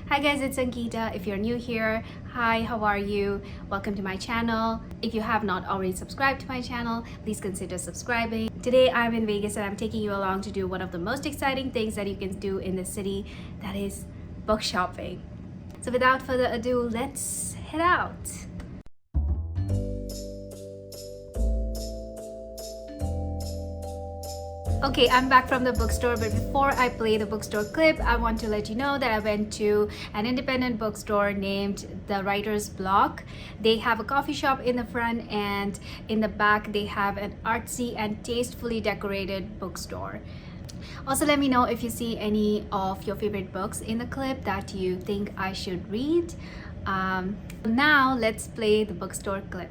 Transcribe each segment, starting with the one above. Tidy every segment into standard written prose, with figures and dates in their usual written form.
Hi guys, it's Ankita. If you're new here, hi, how are you? Welcome to my channel. If you have not already subscribed to my channel, please consider subscribing. Today I'm in Vegas and I'm taking you along to do one of the most exciting things that you can do in the city, that is book shopping. So without further ado, let's head out. Okay, I'm back from the bookstore, but before I play the bookstore clip, I want to let you know that I went to an independent bookstore named The Writer's Block. They have a coffee shop in the front, and in the back they have an artsy and tastefully decorated bookstore. Also, let me know if you see any of your favorite books in the clip that you think I should read. Now let's play the bookstore clip.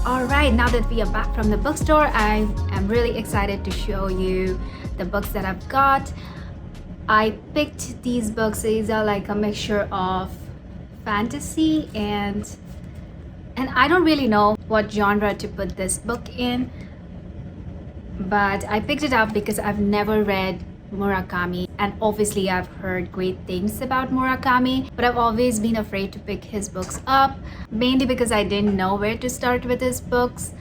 Alright, now that we are back from the bookstore, I am really excited to show you the books that I've got. I picked these books. These are like a mixture of fantasy and I don't really know what genre to put this book in, but I picked it up because I've never read Murakami, and obviously I've heard great things about Murakami, but I've always been afraid to pick his books up, mainly because I didn't know where to start with his books.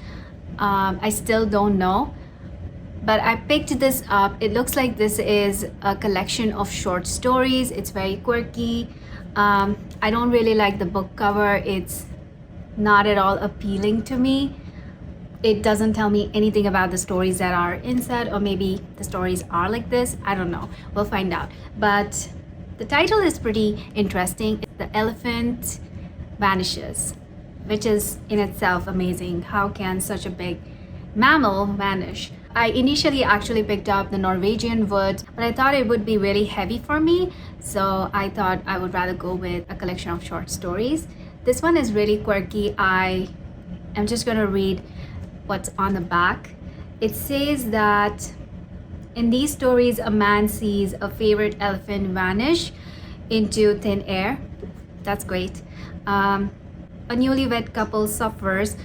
I still don't know, but I picked this up. It looks like this is a collection of short stories. It's very quirky. I don't really like the book cover. It's not at all appealing to me. It doesn't tell me anything about the stories that are inside, or maybe the stories are like this. I don't know. We'll find out. But the title is pretty interesting. The Elephant Vanishes, which is in itself amazing. How can such a big mammal vanish? I initially actually picked up the Norwegian Wood, but I thought it would be really heavy for me. So I thought I would rather go with a collection of short stories. This one is really quirky. I am just going to read what's on the back. It says that in these stories, a man sees a favorite elephant vanish into thin air. That's great. A newlywed couple suffers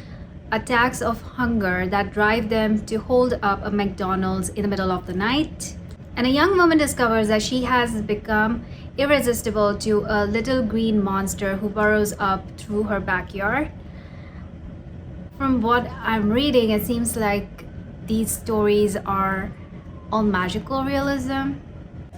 attacks of hunger that drive them to hold up a McDonald's in the middle of the night. And a young woman discovers that she has become irresistible to a little green monster who burrows up through her backyard. From what I'm reading, it seems like these stories are all magical realism.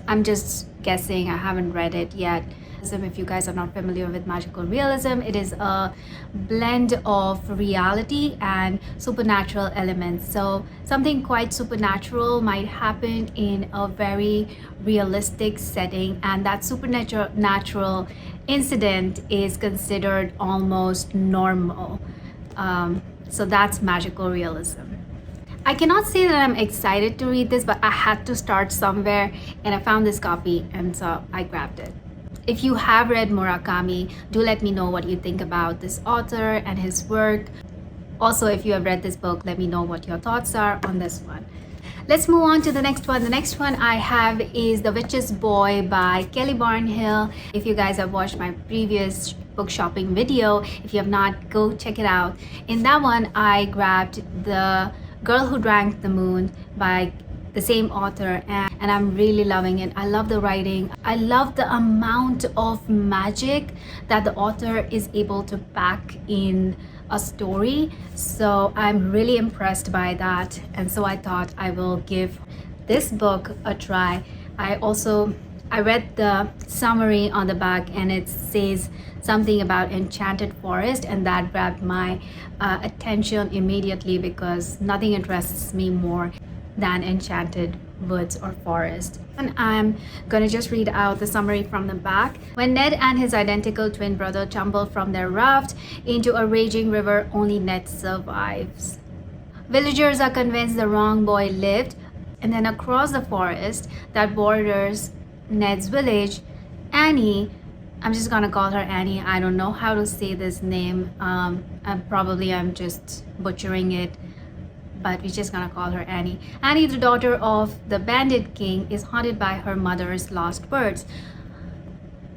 I'm just guessing. I haven't read it yet. If you guys are not familiar with magical realism, it is a blend of reality and supernatural elements. So something quite supernatural might happen in a very realistic setting, and that supernatural incident is considered almost normal. So that's magical realism. I cannot say that I'm excited to read this, but I had to start somewhere, and I found this copy, and so I grabbed it. If you have read Murakami, do let me know what you think about this author and his work. Also, if you have read this book, let me know what your thoughts are on this one. Let's move on to the next one. The next one I have is The Witch's Boy by Kelly Barnhill. If you guys have watched my previous book shopping video, if you have not, go check it out. In that one, I grabbed The Girl Who Drank the Moon by the same author, and I'm really loving it. I love the writing. I love the amount of magic that the author is able to pack in a story. So I'm really impressed by that, and so I thought I will give this book a try. I read the summary on the back, and it says something about enchanted forest, and that grabbed my attention immediately because nothing interests me more than enchanted woods or forest. And I'm gonna just read out the summary from the back. When Ned and his identical twin brother tumble from their raft into a raging river, only Ned survives. Villagers are convinced the wrong boy lived, and then across the forest that borders Ned's village, Annie, I'm just gonna call her Annie, I don't know how to say this name, Probably I'm just butchering it, but we're just gonna call her Annie. Annie, the daughter of the Bandit King, is haunted by her mother's last words.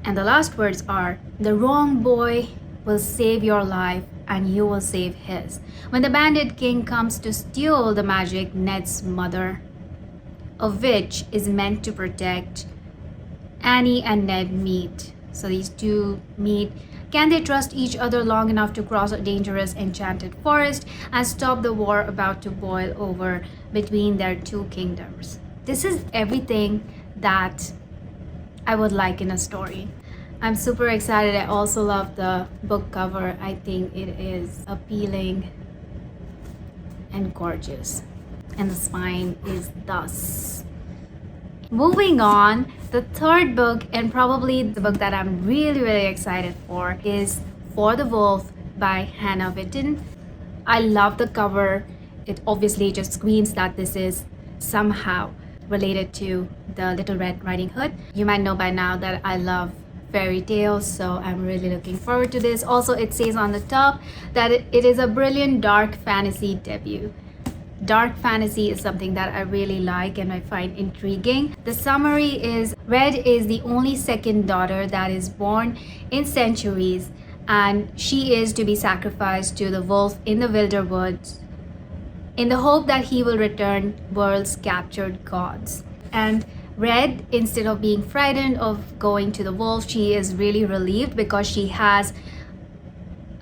And the last words are, "The wrong boy will save your life and you will save his." When the Bandit King comes to steal the magic, Ned's mother, a witch, is meant to protect, Annie and Ned meet. So these two meet. Can they trust each other long enough to cross a dangerous enchanted forest and stop the war about to boil over between their two kingdoms? This is everything that I would like in a story. I'm super excited. I also love the book cover. I think it is appealing and gorgeous. And the spine is thus. Moving on, the third book, and probably the book that I'm really excited for, is For the Wolf by Hannah Witten. I love the cover. It obviously just screams that this is somehow related to the Little Red Riding Hood. You might know by now that I love fairy tales, so I'm really looking forward to this. Also, it says on the top that it is a brilliant dark fantasy debut. Dark fantasy is something that I really like and I find intriguing. The summary is, Red is the only second daughter that is born in centuries, and she is to be sacrificed to the wolf in the Wilder Woods in the hope that he will return world's captured gods. And Red, instead of being frightened of going to the wolf, she is really relieved because she has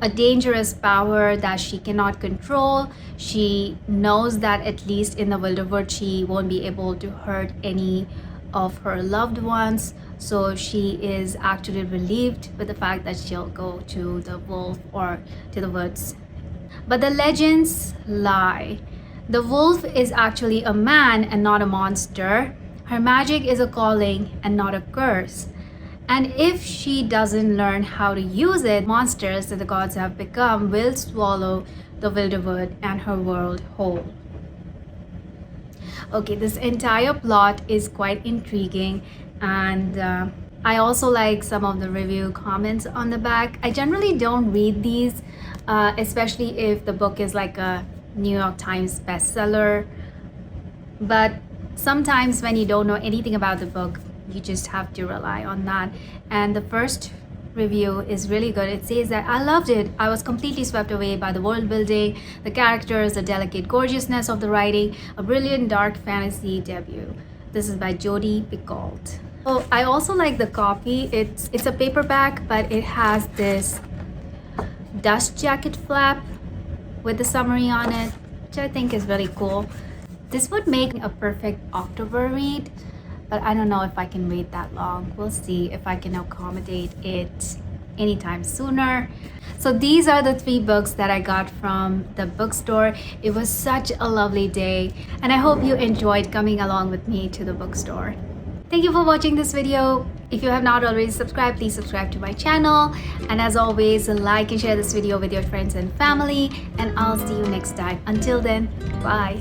a dangerous power that she cannot control. She knows that at least in the Wilderwood she won't be able to hurt any of her loved ones, so she is actually relieved with the fact that she'll go to the wolf or to the woods. But the legends lie. The wolf is actually a man and not a monster. Her magic is a calling and not a curse. And if she doesn't learn how to use it, monsters that the gods have become will swallow the Wilderwood and her world whole. Okay, this entire plot is quite intriguing, and I also like some of the review comments on the back. I generally don't read these, especially if the book is like a New York Times bestseller. But sometimes when you don't know anything about the book, you just have to rely on that. And the first review is really good. It says that, "I loved it. I was completely swept away by the world building, the characters, the delicate gorgeousness of the writing. A brilliant dark fantasy debut." This is by Jodi Picoult. Oh, I also like the copy. It's a paperback, but it has this dust jacket flap with the summary on it, which I think is really cool. This would make a perfect October read, but I don't know if I can wait that long. We'll see if I can accommodate it anytime sooner. So these are the 3 books that I got from the bookstore. It was such a lovely day, and I hope you enjoyed coming along with me to the bookstore. Thank you for watching this video. If you have not already subscribed, please subscribe to my channel. And as always, like and share this video with your friends and family. And I'll see you next time. Until then, bye.